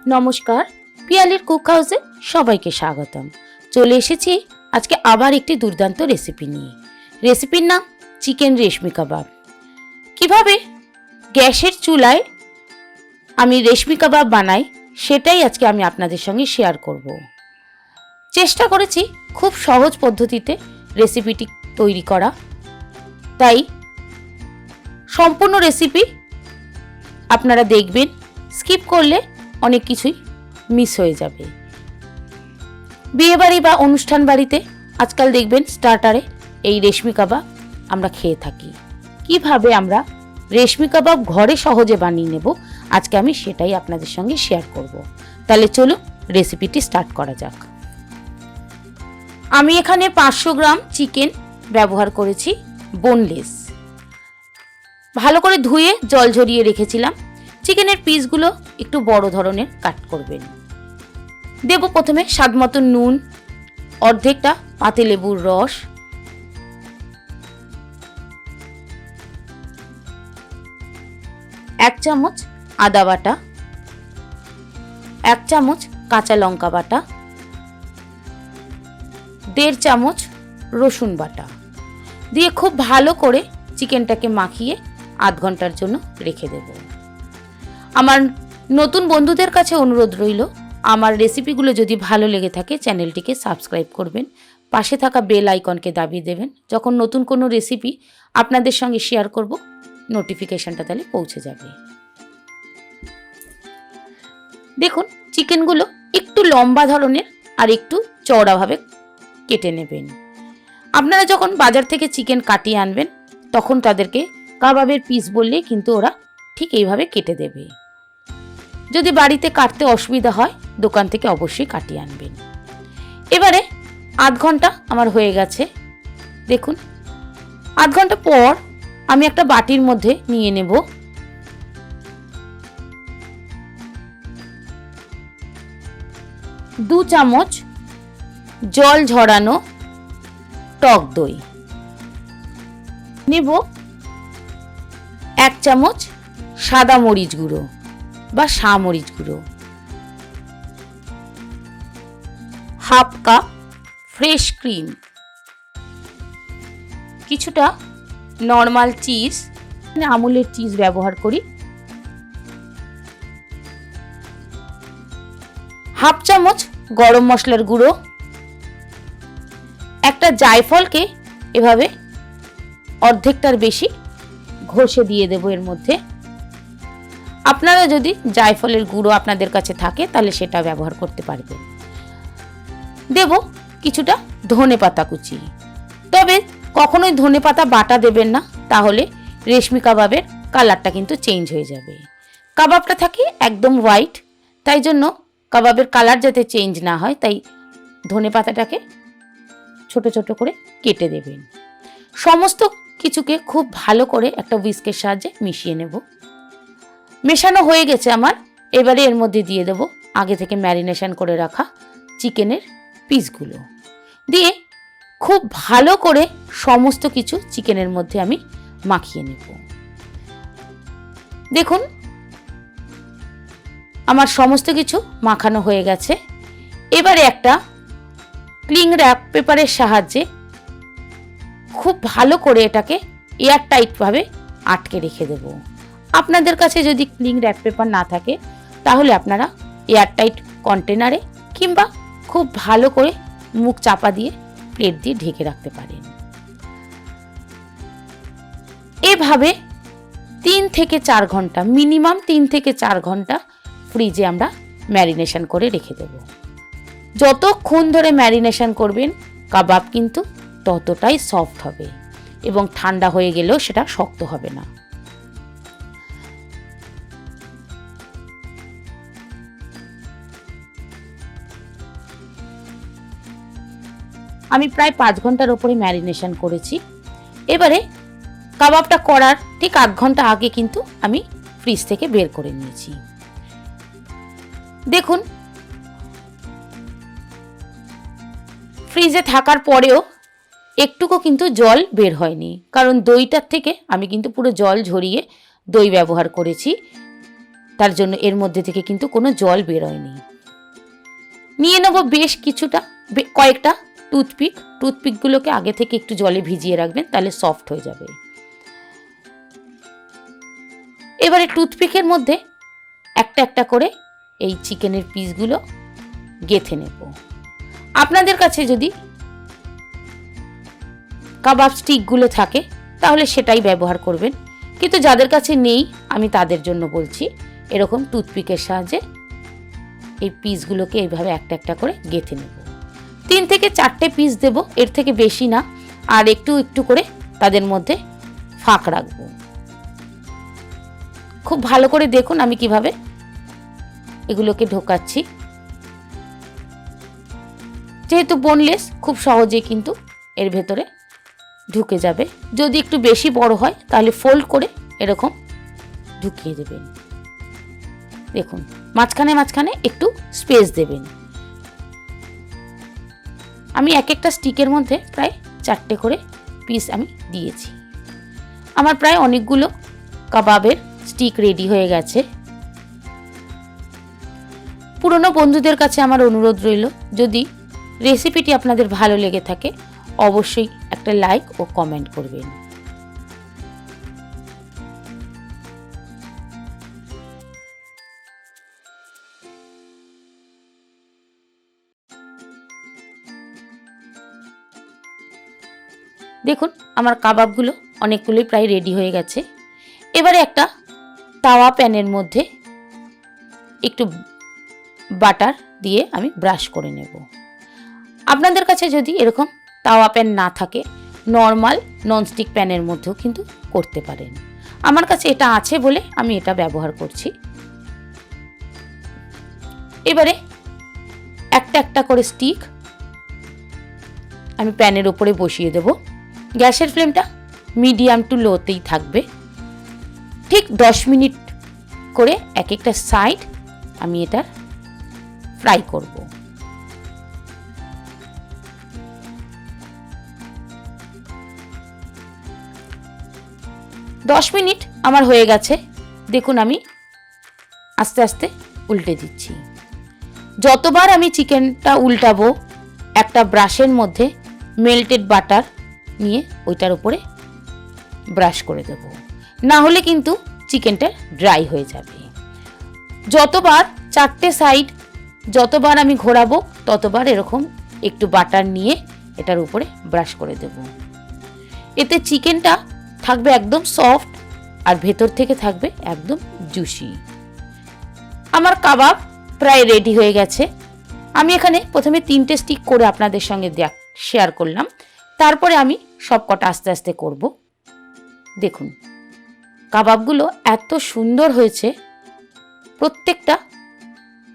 নমস্কার, পিয়ালির কুক হাউসে সবাইকে স্বাগতম। চলে এসেছি আজকে আবার একটি দুর্দান্ত রেসিপি নিয়ে। রেসিপির নাম চিকেন রেশমি কাবাব। কিভাবে গ্যাসের চুলায় আমি রেশমি কাবাব বানাই সেটাই আজকে আমি আপনাদের সঙ্গে শেয়ার করব। চেষ্টা করেছি খুব সহজ পদ্ধতিতে রেসিপিটি তৈরি করা, তাই সম্পূর্ণ রেসিপি আপনারা দেখবেন। স্কিপ করলে অনেক কিছুই মিস হয়ে যাবে। বিয়েবাড়ি বা অনুষ্ঠান বাড়িতে আজকাল দেখবেন স্টার্টারে এই রেশমি কাবাব আমরা খেয়ে থাকি। কিভাবে আমরা রেশমি কাবাব ঘরে সহজে বানিয়ে নেব আজকে আমি সেটাই আপনাদের সঙ্গে শেয়ার করব। তাহলে চলুন রেসিপিটি স্টার্ট করা যাক। আমি এখানে 500 গ্রাম চিকেন ব্যবহার করেছি, বোনলেস। ভালো করে ধুয়ে জল ঝরিয়ে রেখেছিলাম। চিকেনের পিসগুলো একটু বড় ধরনের কাট করবেন। দেব প্রথমে স্বাদ মতো নুন, অর্ধেকটা পাতিলেবুর রস, এক চামচ আদা বাটা, এক চামচ কাঁচা লঙ্কা বাটা, 1.5 চামচ রসুন বাটা দিয়ে খুব ভালো করে চিকেনটাকে মাখিয়ে আধ ঘন্টার জন্য রেখে দেব। আমার নতুন বন্ধুদের কাছে অনুরোধ রইল, আমার রেসিপিগুলো যদি ভালো লেগে থাকে চ্যানেলটিকে সাবস্ক্রাইব করবেন, পাশে থাকা বেল আইকনকে দাবিয়ে দেবেন। যখন নতুন কোনো রেসিপি আপনাদের সঙ্গে শেয়ার করব নোটিফিকেশনটা তাহলে পৌঁছে যাবে। দেখুন চিকেনগুলো একটু লম্বা ধরনের আর একটু চওড়াভাবে কেটে নেবেন। আপনারা যখন বাজার থেকে চিকেন কাটিয়ে আনবেন তখন তাদেরকে কাবাবের পিস বললে কিন্তু ওরা ঠিক এইভাবে কেটে দেবে। যদি বাড়িতে কাটতে অসুবিধা হয় দোকান থেকে অবশ্যই কাটিয়ে আনবেন। এবারে আধ ঘন্টা আমার হয়ে গেছে। দেখুন আধ ঘন্টা পর আমি একটা বাটির মধ্যে নিয়ে নেব 2 চামচ জল ঝরানো টক দই, নেব 1 চামচ সাদা মরিচ গুঁড়ো বা মরিচ গুঁড়ো, হাফ কাপ ফ্রেশ ক্রিম, কিছুটা নর্মাল চিজ, আমুলের চিজ ব্যবহার করি, হাফ চামচ গরম মশলার গুঁড়ো, একটা জায়ফলকে এভাবে অর্ধেকটার বেশি ঘষে দিয়ে দেব এর মধ্যে। আপনারা যদি জায়ফলের গুঁড়ো আপনাদের কাছে থাকে তাহলে সেটা ব্যবহার করতে পারবেন। দেব কিছুটা ধনেপাতা কুচি, তবে কখনোই ধনেপাতা বাটা দেবেন না, তাহলে রেশমি কাবাবের কালারটা কিন্তু চেঞ্জ হয়ে যাবে। কাবাবটা থাকে একদম হোয়াইট, তাই জন্য কাবাবের কালার যাতে চেঞ্জ না হয় তাই ধনেপাতাটাকে ছোট ছোট করে কেটে দেবেন। সমস্ত কিছুকে খুব ভালো করে একটা হুইস্কের সাহায্যে মিশিয়ে নেব। মেশানো হয়ে গেছে আমার। এবারে এর মধ্যে দিয়ে দেব আগে থেকে ম্যারিনেশন করে রাখা চিকেনের পিসগুলো, দিয়ে খুব ভালো করে সমস্ত কিছু চিকেনের মধ্যে আমি মাখিয়ে নেব। দেখুন আমার সমস্ত কিছু মাখানো হয়ে গেছে। এবারে একটা ক্লিং র্যাপ পেপারের সাহায্যে খুব ভালো করে এটাকে এয়ার টাইটভাবে আটকে রেখে দেব। আপনাদের কাছে যদি ক্লিং র্যাপ পেপার না থাকে তাহলে আপনারা এয়ার টাইট কন্টেনারে কিংবা খুব ভালো করে মুখ চাপা দিয়ে প্লেট দিয়ে ঢেকে রাখতে পারেন। এভাবে 3 থেকে 4 ঘন্টা, মিনিমাম 3 থেকে 4 ঘন্টা ফ্রিজে আমরা ম্যারিনেশন করে রেখে দেব। যতক্ষণ ধরে ম্যারিনেশন করবেন কাবাব কিন্তু ততটাই সফট হবে এবং ঠান্ডা হয়ে গেলেও সেটা শক্ত হবে না। আমি প্রায় 5 ঘন্টার উপরে ম্যারিনেশন করেছি। এবারে কাবাবটা করার ঠিক আধ ঘন্টা আগে কিন্তু আমি ফ্রিজ থেকে বের করে নিয়েছি। দেখুন ফ্রিজে থাকার পরেও একটুকু কিন্তু জল বের হয়নি, কারণ দইটার থেকে আমি কিন্তু পুরো জল ঝরিয়ে দই ব্যবহার করেছি, তার জন্য এর মধ্যে থেকে কিন্তু কোনো জল বেরোয়নি। নিয়ে নেব বেশ কিছুটা, কয়েকটা টুথপিকগুলোকে আগে থেকে একটু জলে ভিজিয়ে রাখবেন, তাহলে সফট হয়ে যাবে। এবারে টুথপিকের মধ্যে একটা একটা করে এই চিকেনের পিসগুলো গেঁথে নেব। আপনাদের কাছে যদি কাবাব স্টিকগুলো থাকে তাহলে সেটাই ব্যবহার করবেন, কিন্তু যাদের কাছে নেই আমি তাদের জন্য বলছি, এরকম টুথপিকের সাহায্যে এই পিসগুলোকে এইভাবে একটা একটা করে গেঁথে নেব। 3 থেকে 4টে পিস দেব, এর থেকে বেশি না, আর একটু একটু করে তাদের মধ্যে ফাঁক রাখবো। খুব ভালো করে দেখুন আমি কিভাবে এগুলোকে ঢোকাচ্ছি। যেহেতু বোনলেস, খুব সহজেই কিন্তু এর ভেতরে ঢুকে যাবে। যদি একটু বেশি বড় হয় তাহলে ফোল্ড করে এরকম ঢুকিয়ে দেবেন। দেখুন মাঝখানে মাঝখানে একটু স্পেস দেবেন। আমি এক একটা স্টিকের মধ্যে প্রায় 4টে করে পিস আমি দিয়েছি। আমার প্রায় অনেকগুলো কাবাবের স্টিক রেডি হয়ে গেছে। পুরনো বন্ধুদের কাছে আমার অনুরোধ রইল, যদি রেসিপিটি আপনাদের ভালো লেগে থাকে অবশ্যই একটা লাইক ও কমেন্ট করবেন। দেখুন আমার কাবাবগুলো অনেকগুলোই প্রায় রেডি হয়ে গেছে। এবারে একটা তাওয়া প্যানের মধ্যে একটু বাটার দিয়ে আমি ব্রাশ করে নেব। আপনাদের কাছে যদি এরকম তাওয়া প্যান না থাকে নর্মাল ননস্টিক প্যানের মধ্যেও কিন্তু করতে পারেন। আমার কাছে এটা আছে বলে আমি এটা ব্যবহার করছি। এবারে একটা একটা করে স্টিক আমি প্যানের উপরে বসিয়ে দেব। গ্যাসের ফ্লেমটা মিডিয়াম টু লোতেই থাকবে। ঠিক 10 মিনিট করে এক একটা সাইড আমি এটা ফ্রাই করব। দশ মিনিট আমার হয়ে গেছে। দেখুন আমি আস্তে আস্তে উল্টে দিচ্ছি। যতবার আমি চিকেনটা উল্টাবো একটা ব্রাশের মধ্যে মেল্টেড বাটার নিয়ে ওইটার উপরে ব্রাশ করে দেব, না হলে কিন্তু চিকেনটা ড্রাই হয়ে যাবে। যতবার 4টে সাইড যতবার আমি ঘোরাবো ততবার এরকম একটু বাটার নিয়ে এটার উপরে ব্রাশ করে দেব। এতে চিকেনটা থাকবে একদম সফট আর ভেতর থেকে থাকবে একদম জুসি। আমার কাবাব প্রায় রেডি হয়ে গেছে। আমি এখানে প্রথমে 3টে স্টিক করে আপনাদের সঙ্গে শেয়ার করলাম, তারপরে আমি সব কটা আস্তে আস্তে করব। দেখুন কাবাবগুলো এত সুন্দর হয়েছে, প্রত্যেকটা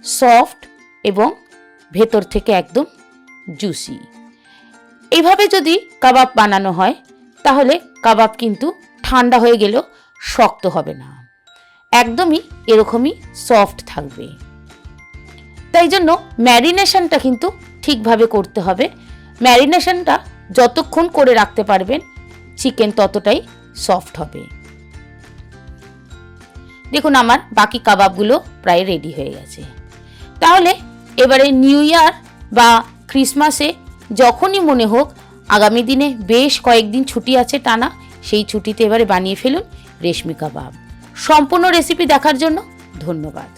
সফট এবং ভেতর থেকে একদম জুসি। এইভাবে যদি কাবাব বানানো হয় তাহলে কাবাব কিন্তু ঠান্ডা হয়ে গেলেও শক্ত হবে না, একদমই এরকমই সফট থাকবে। তাই জন্য ম্যারিনেশনটা কিন্তু ঠিকভাবে করতে হবে। ম্যারিনেশনটা যতক্ষণ করে রাখতে পারবেন চিকেন ততটাই সফট হবে। দেখুন আমার বাকি কাবাবগুলো প্রায় রেডি হয়ে গেছে। তাহলে এবারে নিউ ইয়ার বা ক্রিসমাসে যখনই মনে হোক, আগামী দিনে বেশ কয়েকদিন ছুটি আছে টানা, সেই ছুটিতে এবারে বানিয়ে ফেলুন রেশমি কাবাব। সম্পূর্ণ রেসিপি দেখার জন্য ধন্যবাদ।